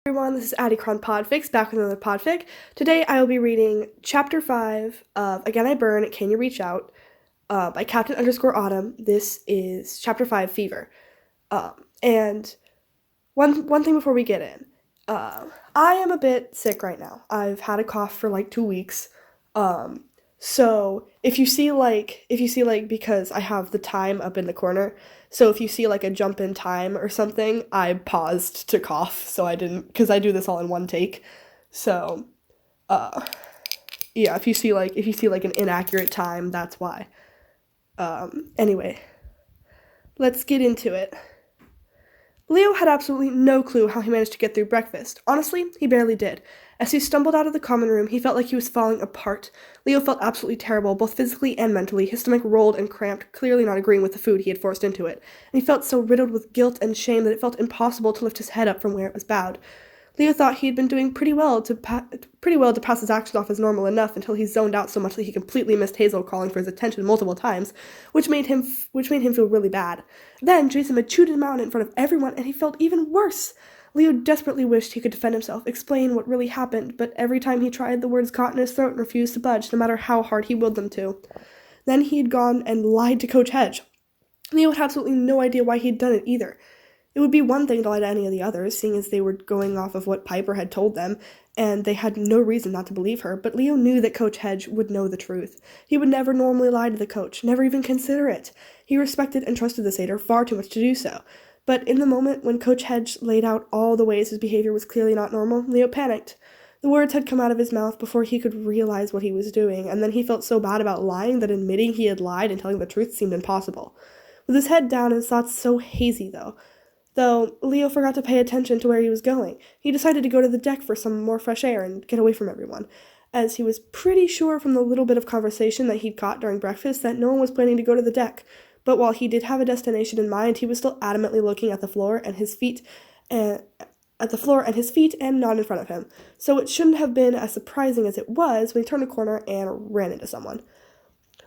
Everyone, this is podfic, back with another podfic. Today I will be reading Chapter 5 of Again I Burn, Can You Reach Out? By Captain_Autumn. This is Chapter 5, Fever. And one thing before we get in. I am a bit sick right now. I've had a cough for like 2 weeks. So if you see because I have the time up in the corner, so if you see like a jump in time or something, I paused to cough, so I didn't, because I do this all in one take. So, yeah, if you see like an inaccurate time, that's why. Anyway, let's get into it. Leo had absolutely no clue how he managed to get through breakfast. Honestly, he barely did. As he stumbled out of the common room, he felt like he was falling apart. Leo felt absolutely terrible, both physically and mentally. His stomach rolled and cramped, clearly not agreeing with the food he had forced into it, and he felt so riddled with guilt and shame that it felt impossible to lift his head up from where it was bowed. Leo thought he had been doing pretty well to pass his actions off as normal enough until he zoned out so much that he completely missed Hazel calling for his attention multiple times, which made him feel really bad. Then Jason had chewed him out in front of everyone, and he felt even worse. Leo desperately wished he could defend himself, explain what really happened, but every time he tried, the words caught in his throat and refused to budge, no matter how hard he willed them to. Then he had gone and lied to Coach Hedge. Leo had absolutely no idea why he'd done it either. It would be one thing to lie to any of the others, seeing as they were going off of what Piper had told them, and they had no reason not to believe her, but Leo knew that Coach Hedge would know the truth. He would never normally lie to the coach, never even consider it. He respected and trusted the satyr far too much to do so. But in the moment when Coach Hedge laid out all the ways his behavior was clearly not normal, Leo panicked. The words had come out of his mouth before he could realize what he was doing, and then he felt so bad about lying that admitting he had lied and telling the truth seemed impossible. With his head down and his thoughts so hazy, though, Leo forgot to pay attention to where he was going. He decided to go to the deck for some more fresh air and get away from everyone, as he was pretty sure from the little bit of conversation that he'd caught during breakfast that no one was planning to go to the deck. But while he did have a destination in mind, he was still adamantly looking at the floor and his feet, and not in front of him. So it shouldn't have been as surprising as it was when he turned a corner and ran into someone.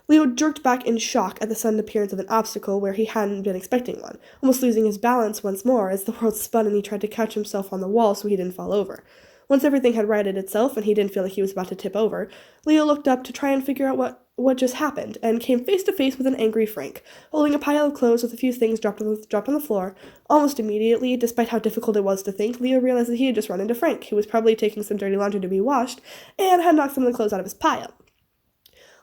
Leo jerked back in shock at the sudden appearance of an obstacle where he hadn't been expecting one, almost losing his balance once more as the world spun and he tried to catch himself on the wall so he didn't fall over. Once everything had righted itself and he didn't feel like he was about to tip over, Leo looked up to try and figure out what just happened, and came face to face with an angry Frank, holding a pile of clothes with a few things dropped on the floor. Almost immediately, despite how difficult it was to think, Leo realized that he had just run into Frank, who was probably taking some dirty laundry to be washed, and had knocked some of the clothes out of his pile.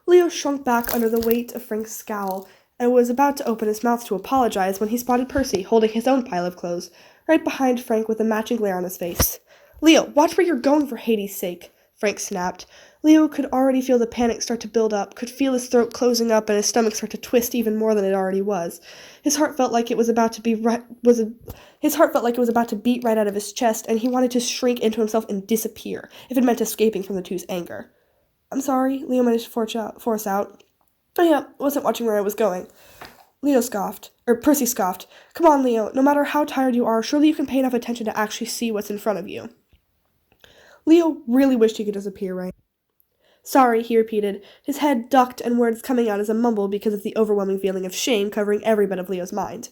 Leo shrunk back under the weight of Frank's scowl, and was about to open his mouth to apologize when he spotted Percy, holding his own pile of clothes, right behind Frank with a matching glare on his face. "Leo, watch where you're going for Hades' sake," Frank snapped. Leo could already feel the panic start to build up, could feel his throat closing up and his stomach start to twist even more than it already was. His heart felt like it was about to beat right out of his chest, and he wanted to shrink into himself and disappear, if it meant escaping from the two's anger. "I'm sorry," Leo managed to force out. "Oh yeah, wasn't watching where I was going." Percy scoffed. "Come on, Leo, no matter how tired you are, surely you can pay enough attention to actually see what's in front of you." Leo really wished he could disappear right. "Sorry," he repeated, his head ducked and words coming out as a mumble because of the overwhelming feeling of shame covering every bit of Leo's mind.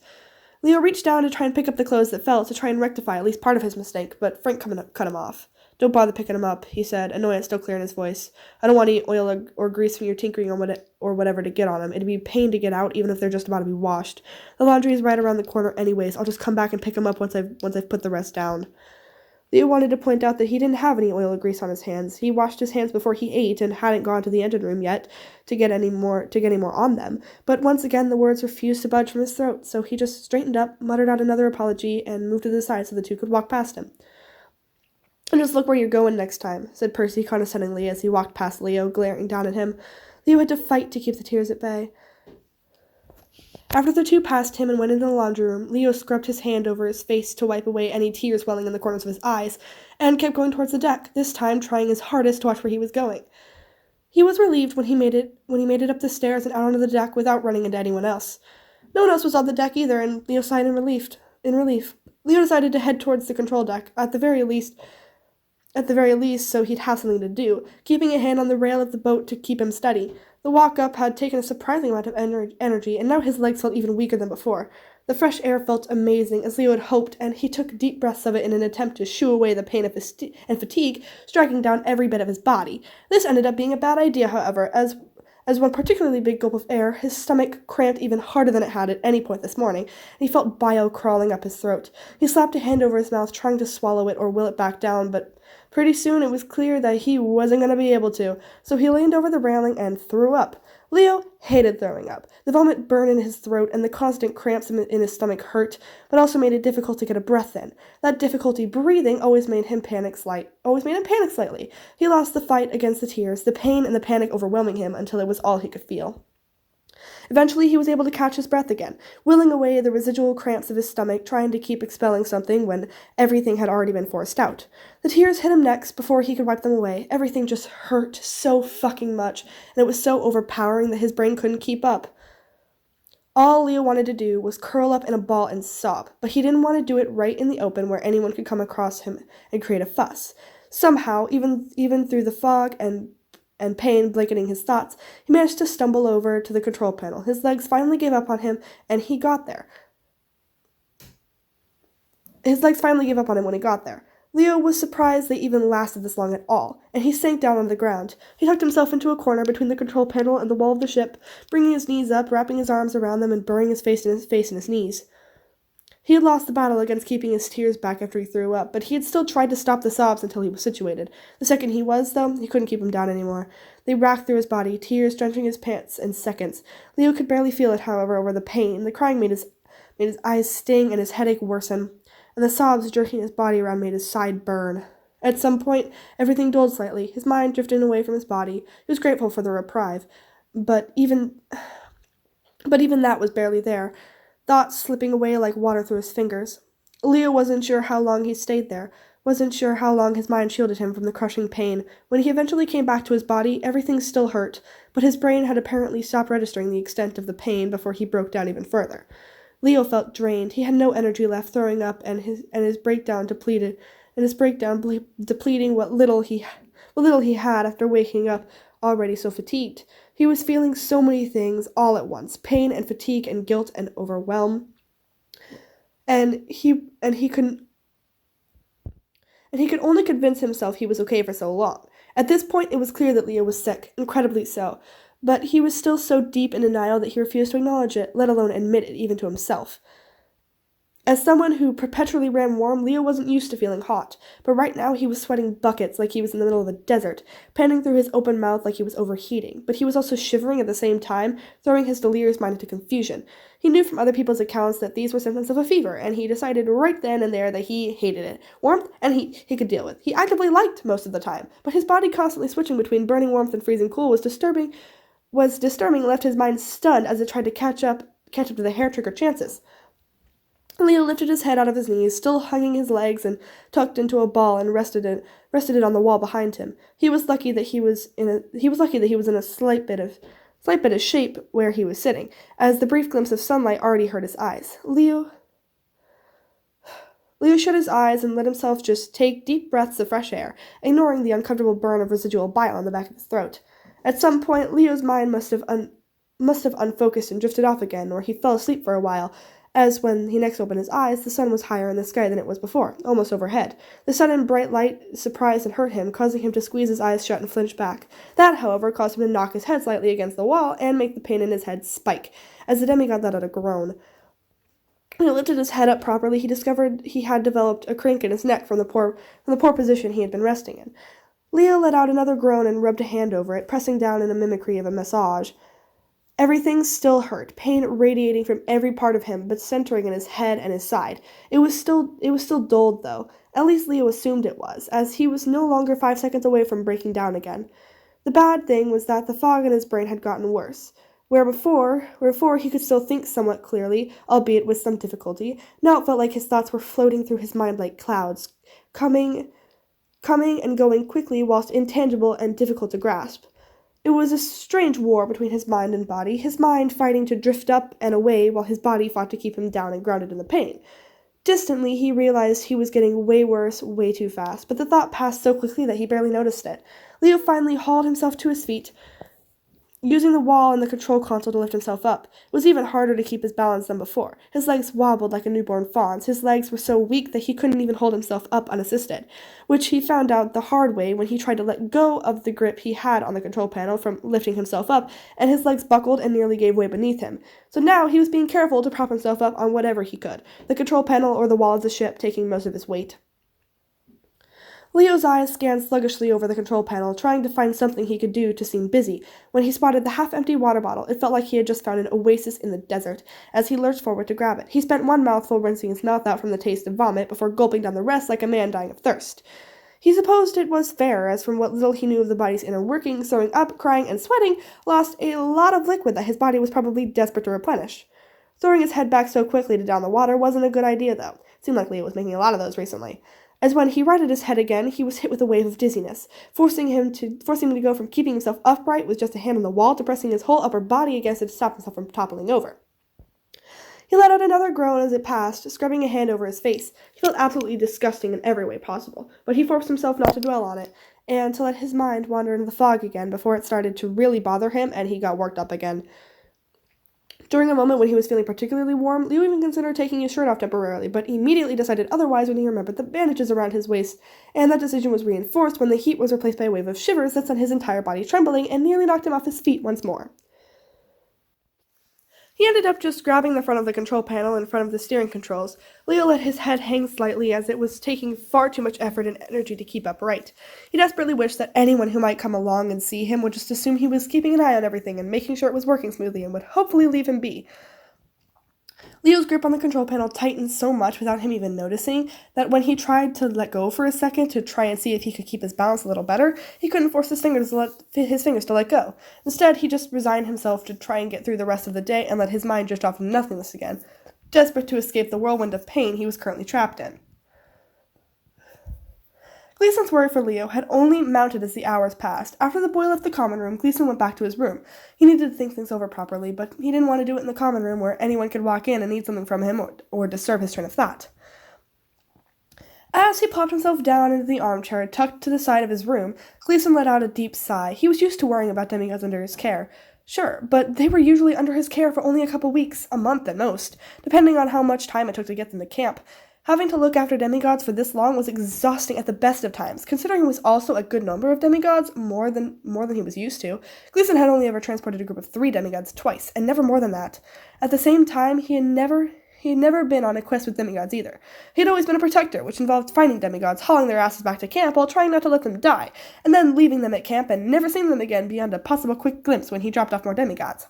Leo reached down to try and pick up the clothes that fell to try and rectify at least part of his mistake, but Frank cut him off. "Don't bother picking him up," he said, annoyance still clear in his voice. "I don't want any oil or grease from your tinkering or whatever to get on them. It'd be a pain to get out, even if they're just about to be washed. The laundry is right around the corner anyways. I'll just come back and pick them up once I've put the rest down." Leo wanted to point out that he didn't have any oil or grease on his hands. He washed his hands before he ate and hadn't gone to the engine room yet to get any more on them. But once again the words refused to budge from his throat, so he just straightened up, muttered out another apology, and moved to the side so the two could walk past him. "And just look where you're going next time," said Percy condescendingly as he walked past Leo, glaring down at him. Leo had to fight to keep the tears at bay. After the two passed him and went into the laundry room, Leo scrubbed his hand over his face to wipe away any tears welling in the corners of his eyes, and kept going towards the deck, this time trying his hardest to watch where he was going. He was relieved when he made it up the stairs and out onto the deck without running into anyone else. No one else was on the deck either, and Leo sighed in relief. Leo decided to head towards the control deck, at the very least, so he'd have something to do, keeping a hand on the rail of the boat to keep him steady. The walk up had taken a surprising amount of energy, and now his legs felt even weaker than before. The fresh air felt amazing, as Leo had hoped, and he took deep breaths of it in an attempt to shoo away the pain and fatigue, striking down every bit of his body. This ended up being a bad idea, however, as one particularly big gulp of air, his stomach cramped even harder than it had at any point this morning, and he felt bile crawling up his throat. He slapped a hand over his mouth, trying to swallow it or will it back down, but pretty soon it was clear that he wasn't going to be able to, so he leaned over the railing and threw up. Leo hated throwing up. The vomit burned in his throat, and the constant cramps in his stomach hurt, but also made it difficult to get a breath in. That difficulty breathing always made him panic slightly. He lost the fight against the tears, the pain and the panic overwhelming him until it was all he could feel. Eventually, he was able to catch his breath again, willing away the residual cramps of his stomach, trying to keep expelling something when everything had already been forced out. The tears hit him next before he could wipe them away. Everything just hurt so fucking much, and it was so overpowering that his brain couldn't keep up. All Leo wanted to do was curl up in a ball and sob, but he didn't want to do it right in the open where anyone could come across him and create a fuss. Somehow, even through the fog and pain blanketing his thoughts, he managed to stumble over to the control panel. His legs finally gave up on him, and he got there. His legs finally gave up on him when he got there. Leo was surprised they even lasted this long at all, and he sank down on the ground. He tucked himself into a corner between the control panel and the wall of the ship, bringing his knees up, wrapping his arms around them, and burying his face in his knees. He had lost the battle against keeping his tears back after he threw up, but he had still tried to stop the sobs until he was situated. The second he was, though, he couldn't keep them down anymore. They racked through his body, tears drenching his pants in seconds. Leo could barely feel it, however, over the pain. The crying made his eyes sting and his headache worsen, and the sobs jerking his body around made his side burn. At some point, everything dulled slightly, his mind drifting away from his body. He was grateful for the reprieve, but even that was barely there. Thoughts slipping away like water through his fingers. Leo wasn't sure how long he stayed there, wasn't sure how long his mind shielded him from the crushing pain. When he eventually came back to his body, everything still hurt, but his brain had apparently stopped registering the extent of the pain before he broke down even further. Leo felt drained. He had no energy left, throwing up, and his breakdown depleting what little he had after waking up already so fatigued. He was feeling so many things all at once, pain and fatigue and guilt and overwhelm. And he could only convince himself he was okay for so long. At this point, it was clear that Leo was sick, incredibly so, but he was still so deep in denial that he refused to acknowledge it, let alone admit it even to himself. As someone who perpetually ran warm, Leo wasn't used to feeling hot, but right now he was sweating buckets like he was in the middle of a desert, panting through his open mouth like he was overheating, but he was also shivering at the same time, throwing his delirious mind into confusion. He knew from other people's accounts that these were symptoms of a fever, and he decided right then and there that he hated it. Warmth, and he could deal with. He actively liked most of the time, but his body constantly switching between burning warmth and freezing cool was disturbing and left his mind stunned as it tried to catch up to the hair-trigger chances. Leo lifted his head out of his knees, still hugging his legs and tucked into a ball, and rested it on the wall behind him. He was lucky that he was in a slight bit of shape where he was sitting, as the brief glimpse of sunlight already hurt his eyes. Leo shut his eyes and let himself just take deep breaths of fresh air, ignoring the uncomfortable burn of residual bile on the back of his throat. At some point, Leo's mind must have unfocused and drifted off again, or he fell asleep for a while, as when he next opened his eyes, the sun was higher in the sky than it was before, almost overhead. The sudden bright light surprised and hurt him, causing him to squeeze his eyes shut and flinch back. That, however, caused him to knock his head slightly against the wall and make the pain in his head spike, as the demigod let out a groan. When he lifted his head up properly, he discovered he had developed a crank in his neck from the poor position he had been resting in. Leo let out another groan and rubbed a hand over it, pressing down in a mimicry of a massage. Everything still hurt, pain radiating from every part of him, but centering in his head and his side. It was still dulled, though. At least Leo assumed it was, as he was no longer 5 seconds away from breaking down again. The bad thing was that the fog in his brain had gotten worse. Where before he could still think somewhat clearly, albeit with some difficulty, now it felt like his thoughts were floating through his mind like clouds, coming and going quickly whilst intangible and difficult to grasp. It was a strange war between his mind and body, his mind fighting to drift up and away while his body fought to keep him down and grounded in the pain. Distantly, he realized he was getting way worse way too fast, but the thought passed so quickly that he barely noticed it. Leo finally hauled himself to his feet, using the wall and the control console to lift himself up. It was even harder to keep his balance than before. His legs wobbled like a newborn fawn's. His legs were so weak that he couldn't even hold himself up unassisted, which he found out the hard way when he tried to let go of the grip he had on the control panel from lifting himself up, and his legs buckled and nearly gave way beneath him. So now he was being careful to prop himself up on whatever he could, the control panel or the wall of the ship taking most of his weight. Leo's eyes scanned sluggishly over the control panel, trying to find something he could do to seem busy. When he spotted the half-empty water bottle, it felt like he had just found an oasis in the desert. As he lurched forward to grab it, he spent one mouthful rinsing his mouth out from the taste of vomit before gulping down the rest like a man dying of thirst. He supposed it was fair, as from what little he knew of the body's inner workings, throwing up, crying, and sweating lost a lot of liquid that his body was probably desperate to replenish. Throwing his head back so quickly to down the water wasn't a good idea, though. It seemed like Leo was making a lot of those recently. As when he righted his head again, he was hit with a wave of dizziness, forcing him to go from keeping himself upright with just a hand on the wall to pressing his whole upper body against it to stop himself from toppling over. He let out another groan as it passed, scrubbing a hand over his face. He felt absolutely disgusting in every way possible, but he forced himself not to dwell on it, and to let his mind wander into the fog again before it started to really bother him and he got worked up again. During a moment when he was feeling particularly warm, Leo even considered taking his shirt off temporarily, but immediately decided otherwise when he remembered the bandages around his waist, and that decision was reinforced when the heat was replaced by a wave of shivers that sent his entire body trembling and nearly knocked him off his feet once more. He ended up just grabbing the front of the control panel in front of the steering controls. Leo let his head hang slightly as it was taking far too much effort and energy to keep upright. He desperately wished that anyone who might come along and see him would just assume he was keeping an eye on everything and making sure it was working smoothly and would hopefully leave him be. Leo's grip on the control panel tightened so much without him even noticing that when he tried to let go for a second to try and see if he could keep his balance a little better, he couldn't force his fingers to let go. Instead, he just resigned himself to try and get through the rest of the day and let his mind drift off into nothingness again, desperate to escape the whirlwind of pain he was currently trapped in. Gleason's worry for Leo had only mounted as the hours passed. After the boy left the common room, Gleason went back to his room. He needed to think things over properly, but he didn't want to do it in the common room where anyone could walk in and need something from him or disturb his train of thought. As he plopped himself down into the armchair tucked to the side of his room, Gleason let out a deep sigh. He was used to worrying about demigods under his care. Sure, but they were usually under his care for only a couple weeks, a month at most, depending on how much time it took to get them to camp. Having to look after demigods for this long was exhausting at the best of times, considering it was also a good number of demigods, more than he was used to. Gleason had only ever transported a group of 3 demigods twice, and never more than that. At the same time, he had never been on a quest with demigods either. He had always been a protector, which involved finding demigods, hauling their asses back to camp while trying not to let them die, and then leaving them at camp and never seeing them again beyond a possible quick glimpse when he dropped off more demigods.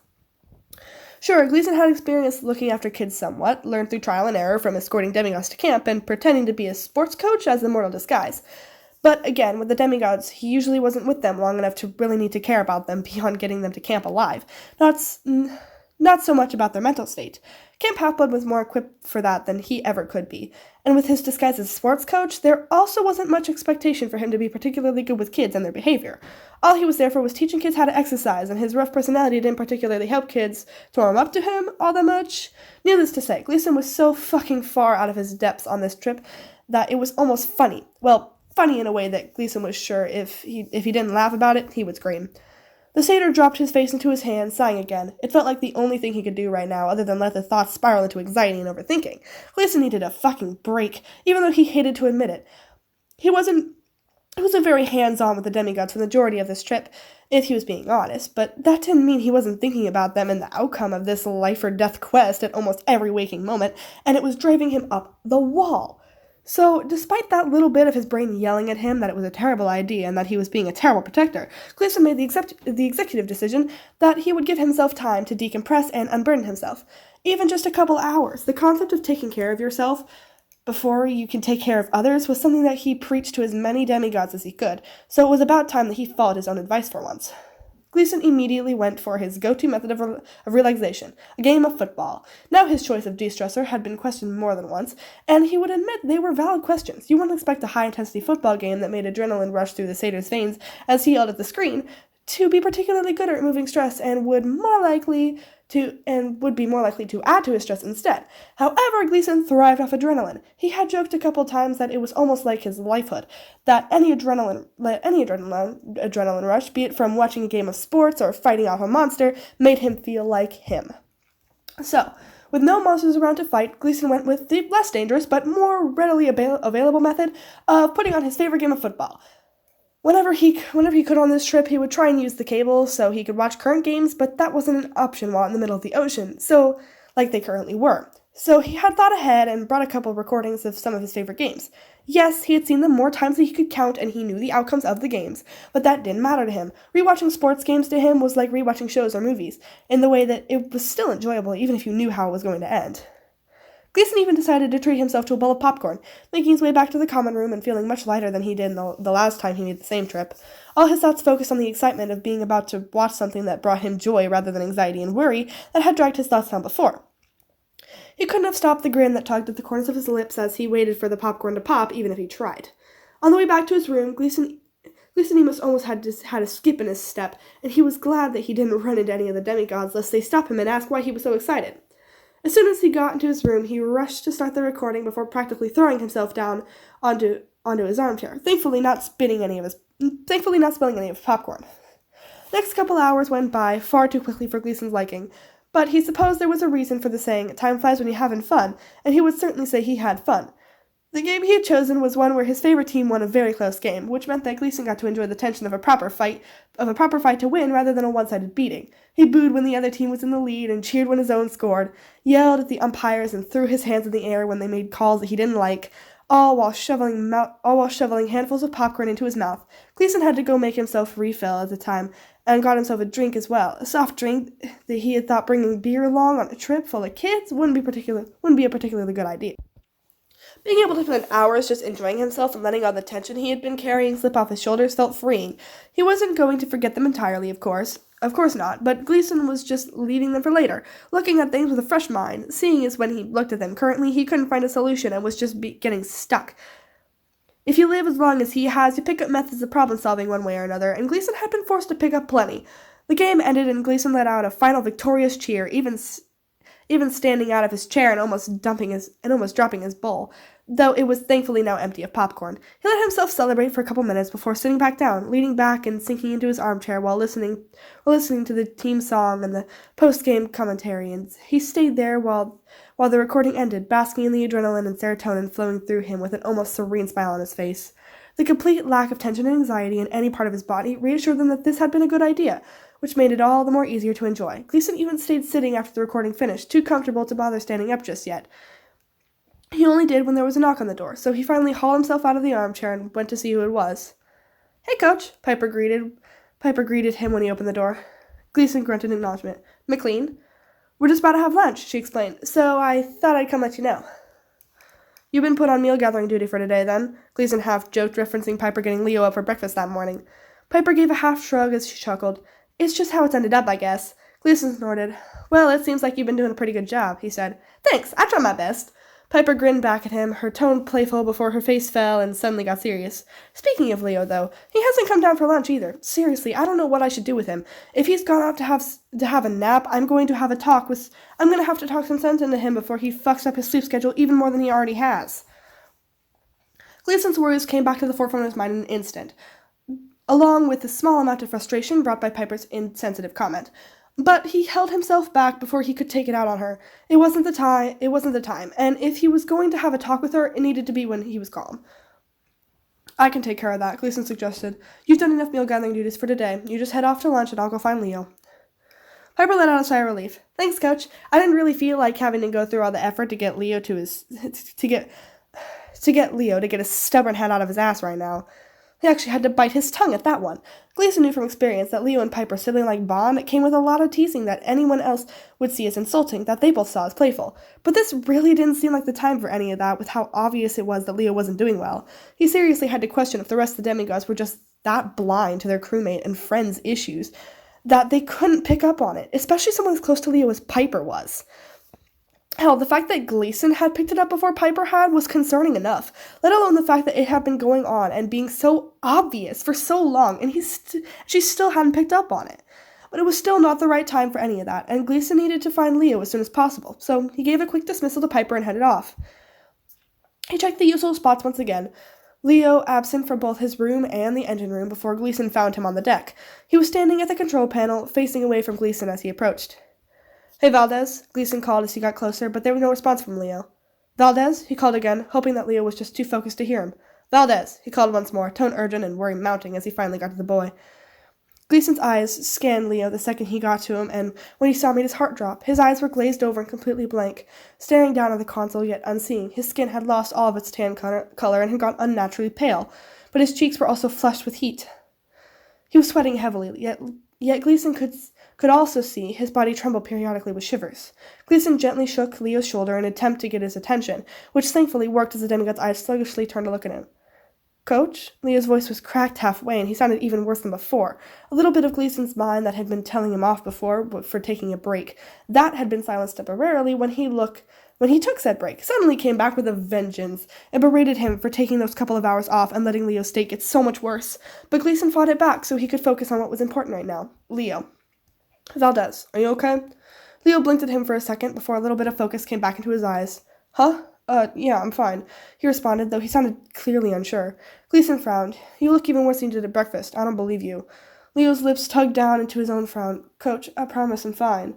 Sure, Gleason had experience looking after kids somewhat, learned through trial and error from escorting demigods to camp and pretending to be a sports coach as a mortal disguise. But again, with the demigods, he usually wasn't with them long enough to really need to care about them beyond getting them to camp alive. Not so much about their mental state. Camp Half-Blood was more equipped for that than he ever could be, and with his disguise as sports coach, there also wasn't much expectation for him to be particularly good with kids and their behavior. All he was there for was teaching kids how to exercise, and his rough personality didn't particularly help kids to warm up to him all that much. Needless to say, Gleason was so fucking far out of his depths on this trip that it was almost funny. Well, funny in a way that Gleason was sure if he didn't laugh about it, he would scream. The satyr dropped his face into his hands, sighing again. It felt like the only thing he could do right now, other than let the thoughts spiral into anxiety and overthinking. Gleason needed a fucking break, even though he hated to admit it. He wasn't very hands-on with the demigods for the majority of this trip, if he was being honest, but that didn't mean he wasn't thinking about them and the outcome of this life-or-death quest at almost every waking moment, and it was driving him up the wall. So, despite that little bit of his brain yelling at him that it was a terrible idea and that he was being a terrible protector, Gleason made the executive decision that he would give himself time to decompress and unburden himself. Even just a couple hours. The concept of taking care of yourself before you can take care of others was something that he preached to as many demigods as he could, so it was about time that he followed his own advice for once. Gleason immediately went for his go-to method of relaxation, a game of football. Now his choice of de-stressor had been questioned more than once, and he would admit they were valid questions. You wouldn't expect a high-intensity football game that made adrenaline rush through the satyr's veins as he yelled at the screen to be particularly good at removing stress and would more likely and would be more likely to add to his stress instead. However, Gleason thrived off adrenaline. He had joked a couple times that it was almost like his lifehood, that any adrenaline rush, be it from watching a game of sports or fighting off a monster, made him feel like him. So, with no monsters around to fight, Gleason went with the less dangerous but more readily available method of putting on his favorite game of football. Whenever he could on this trip, he would try and use the cable so he could watch current games, but that wasn't an option while in the middle of the ocean, so like they currently were. So he had thought ahead and brought a couple recordings of some of his favorite games. Yes, he had seen them more times than he could count, and he knew the outcomes of the games, but that didn't matter to him. Rewatching sports games to him was like rewatching shows or movies, in the way that it was still enjoyable even if you knew how it was going to end. Gleason even decided to treat himself to a bowl of popcorn, making his way back to the common room and feeling much lighter than he did the last time he made the same trip. All his thoughts focused on the excitement of being about to watch something that brought him joy rather than anxiety and worry that had dragged his thoughts down before. He couldn't have stopped the grin that tugged at the corners of his lips as he waited for the popcorn to pop, even if he tried. On the way back to his room, Gleason almost had a skip in his step, and he was glad that he didn't run into any of the demigods lest they stop him and ask why he was so excited. As soon as he got into his room, he rushed to start the recording before practically throwing himself down onto his armchair, thankfully not spilling any of his popcorn. Next couple hours went by far too quickly for Gleason's liking, but he supposed there was a reason for the saying, "Time flies when you're having fun," and he would certainly say he had fun. The game he had chosen was one where his favorite team won a very close game, which meant that Gleason got to enjoy the tension of a proper fight to win rather than a one-sided beating. He booed when the other team was in the lead and cheered when his own scored, yelled at the umpires and threw his hands in the air when they made calls that he didn't like, all while shoveling handfuls of popcorn into his mouth. Gleason had to go make himself refill at the time and got himself a drink as well, a soft drink that he had thought bringing beer along on a trip full of kids wouldn't be a particularly good idea. Being able to spend hours just enjoying himself and letting all the tension he had been carrying slip off his shoulders felt freeing. He wasn't going to forget them entirely, of course not, but Gleason was just leaving them for later, looking at things with a fresh mind, seeing as when he looked at them currently he couldn't find a solution and was just getting stuck. If you live as long as he has, you pick up methods of problem-solving one way or another, and Gleason had been forced to pick up plenty. The game ended and Gleason let out a final victorious cheer, even standing out of his chair and almost dropping his bowl, though it was thankfully now empty of popcorn. He let himself celebrate for a couple minutes before sitting back down, leaning back and sinking into his armchair while listening to the team song and the post-game commentary, and he stayed there while the recording ended, basking in the adrenaline and serotonin flowing through him with an almost serene smile on his face. The complete lack of tension and anxiety in any part of his body reassured them that this had been a good idea, which made it all the more easier to enjoy. Gleason even stayed sitting after the recording finished, too comfortable to bother standing up just yet. He only did when there was a knock on the door, so he finally hauled himself out of the armchair and went to see who it was. "Hey, Coach," Piper greeted him when he opened the door. Gleason grunted in acknowledgement. "McLean? We're just about to have lunch," she explained, "so I thought I'd come let you know." "You've been put on meal gathering duty for today, then?" Gleason half joked, referencing Piper getting Leo up for breakfast that morning. Piper gave a half shrug as she chuckled. "It's just how it's ended up, I guess." Gleason snorted. "Well, it seems like you've been doing a pretty good job," he said. "Thanks, I try my best." Piper grinned back at him, her tone playful before her face fell and suddenly got serious. "Speaking of Leo, though, he hasn't come down for lunch either. Seriously, I don't know what I should do with him. If he's gone out to have a nap, I'm going to have to talk some sense into him before he fucks up his sleep schedule even more than he already has." Gleason's worries came back to the forefront of his mind in an instant, along with the small amount of frustration brought by Piper's insensitive comment. But he held himself back before he could take it out on her. It wasn't the time, and if he was going to have a talk with her, it needed to be when he was calm. "I can take care of that," Gleason suggested. "You've done enough meal gathering duties for today. You just head off to lunch and I'll go find Leo." Piper let out a sigh of relief. "Thanks, Coach. I didn't really feel like having to go through all the effort to get Leo to get his stubborn head out of his ass right now. He actually had to bite his tongue at that one." Gleason knew from experience that Leo and Piper's sibling-like bond came with a lot of teasing that anyone else would see as insulting, that they both saw as playful. But this really didn't seem like the time for any of that, with how obvious it was that Leo wasn't doing well. He seriously had to question if the rest of the demigods were just that blind to their crewmate and friends' issues that they couldn't pick up on it, especially someone as close to Leo as Piper was. Hell, the fact that Gleason had picked it up before Piper had was concerning enough, let alone the fact that it had been going on and being so obvious for so long, and she still hadn't picked up on it. but it was still not the right time for any of that, and Gleason needed to find Leo as soon as possible, so he gave a quick dismissal to Piper and headed off. He checked the usual spots once again, Leo absent from both his room and the engine room before Gleason found him on the deck. He was standing at the control panel, facing away from Gleason as he approached. "Hey, Valdez," Gleason called as he got closer, but there was no response from Leo. "Valdez?" he called again, hoping that Leo was just too focused to hear him. "Valdez," he called once more, tone urgent and worry mounting as he finally got to the boy. Gleason's eyes scanned Leo the second he got to him, and when he saw him, made his heart drop. His eyes were glazed over and completely blank, staring down at the console, yet unseeing. His skin had lost all of its tan color and had gone unnaturally pale, but his cheeks were also flushed with heat. He was sweating heavily, yet Gleason could also see his body tremble periodically with shivers. Gleason gently shook Leo's shoulder in an attempt to get his attention, which thankfully worked as the demigod's eyes sluggishly turned to look at him. "Coach?" Leo's voice was cracked halfway, and he sounded even worse than before. A little bit of Gleason's mind that had been telling him off before for taking a break, that had been silenced temporarily when he took said break, suddenly came back with a vengeance and berated him for taking those couple of hours off and letting Leo's state get so much worse. But Gleason fought it back so he could focus on what was important right now. Leo. "Valdez, are you okay?" Leo blinked at him for a second before a little bit of focus came back into his eyes. "Huh? Yeah, I'm fine," he responded, though he sounded clearly unsure. Gleason frowned. "You look even worse than you did at breakfast. I don't believe you." Leo's lips tugged down into his own frown. "Coach, I promise I'm fine."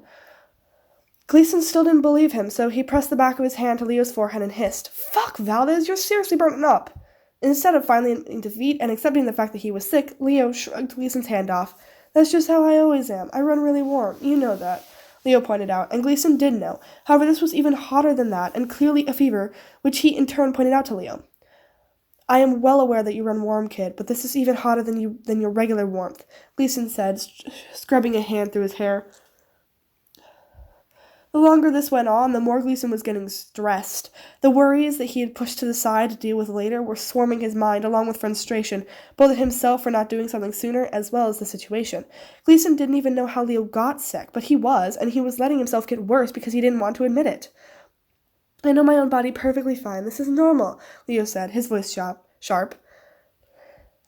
Gleason still didn't believe him, so he pressed the back of his hand to Leo's forehead and hissed, "Fuck, Valdez, you're seriously burning up." Instead of finally admitting defeat and accepting the fact that he was sick, Leo shrugged Gleason's hand off. "That's just how I always am. I run really warm. You know that," Leo pointed out, and Gleason did know. However, this was even hotter than that, and clearly a fever, which he in turn pointed out to Leo. "I am well aware that you run warm, kid, but this is even hotter than your regular warmth," Gleason said, scrubbing a hand through his hair. The longer this went on, the more Gleason was getting stressed. The worries that he had pushed to the side to deal with later were swarming his mind, along with frustration, both at himself for not doing something sooner, as well as the situation. Gleason didn't even know how Leo got sick, but he was, and he was letting himself get worse because he didn't want to admit it. "I know my own body perfectly fine. This is normal," Leo said, his voice sharp.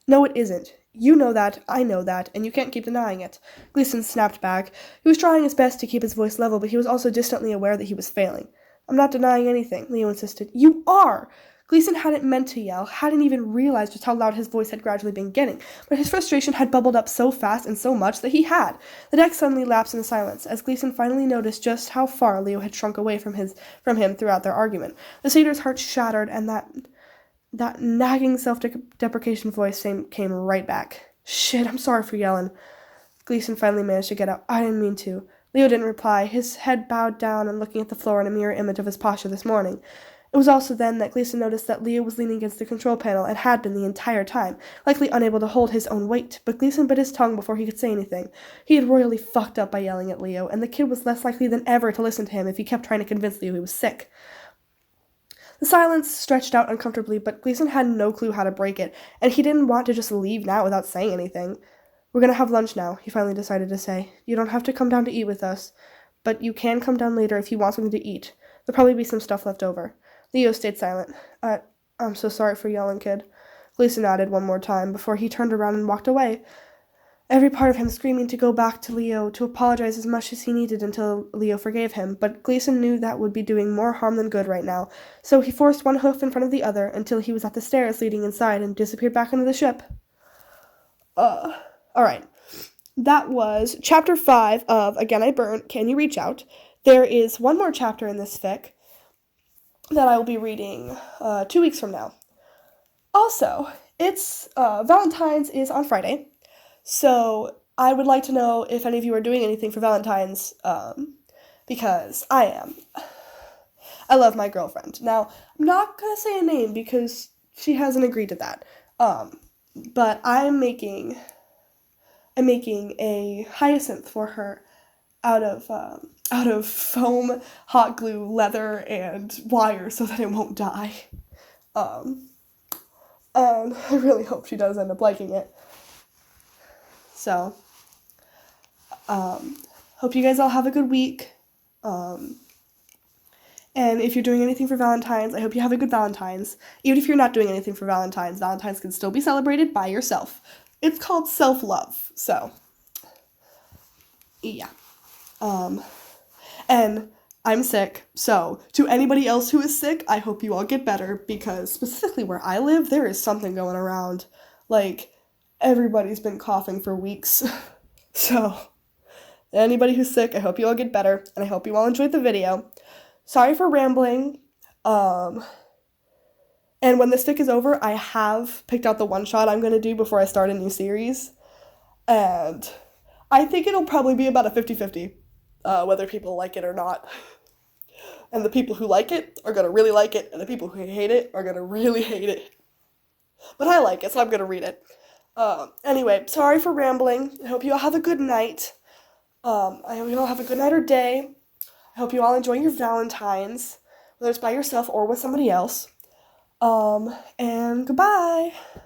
"No, it isn't. You know that, I know that, and you can't keep denying it." Gleason snapped back. He was trying his best to keep his voice level, but he was also distantly aware that he was failing. "I'm not denying anything," Leo insisted. "You are!" Gleason hadn't meant to yell, hadn't even realized just how loud his voice had gradually been getting, but his frustration had bubbled up so fast and so much that he had. The deck suddenly lapsed into silence, as Gleason finally noticed just how far Leo had shrunk away from him throughout their argument. The satyr's heart shattered, and that nagging self-deprecation voice came right back. "Shit, I'm sorry for yelling." Gleason finally managed to get out. "I didn't mean to." Leo didn't reply, his head bowed down and looking at the floor in a mirror image of his posture this morning. It was also then that Gleason noticed that Leo was leaning against the control panel and had been the entire time, likely unable to hold his own weight, but Gleason bit his tongue before he could say anything. He had royally fucked up by yelling at Leo, and the kid was less likely than ever to listen to him if he kept trying to convince Leo he was sick. The silence stretched out uncomfortably, but Gleason had no clue how to break it, and he didn't want to just leave now without saying anything. "We're going to have lunch now," he finally decided to say. "You don't have to come down to eat with us, but you can come down later if you want something to eat. There'll probably be some stuff left over." Leo stayed silent. I'm so sorry for yelling, kid." Gleason nodded one more time before he turned around and walked away. Every part of him screaming to go back to Leo, to apologize as much as he needed until Leo forgave him, but Gleason knew that would be doing more harm than good right now, so he forced one hoof in front of the other until he was at the stairs leading inside and disappeared back into the ship. Alright. That was Chapter 5 of Again I Burn, Can You Reach Out? There is one more chapter in this fic that I will be reading 2 weeks from now. Also, it's Valentine's is on Friday. So I would like to know if any of you are doing anything for Valentine's, because I am. I love my girlfriend. Now, I'm not going to say a name because she hasn't agreed to that. But I'm making a hyacinth for her out of foam, hot glue, leather, and wire so that it won't die. And I really hope she does end up liking it. So, hope you guys all have a good week. And if you're doing anything for Valentine's, I hope you have a good Valentine's. Even if you're not doing anything for Valentine's can still be celebrated by yourself. It's called self-love. So, Yeah. And I'm sick, so to anybody else who is sick, I hope you all get better, because specifically where I live, there is something going around. Like, everybody's been coughing for weeks. So, anybody who's sick, I hope you all get better, and I hope you all enjoyed the video. Sorry for rambling. And when this fic is over, I have picked out the one shot I'm going to do before I start a new series. And I think it'll probably be about a 50-50, whether people like it or not. And the people who like it are going to really like it, and the people who hate it are going to really hate it. But I like it, so I'm going to read it. Anyway, sorry for rambling. I hope you all have a good night. I hope you all have a good night or day. I hope you all enjoy your Valentine's, whether it's by yourself or with somebody else. And goodbye.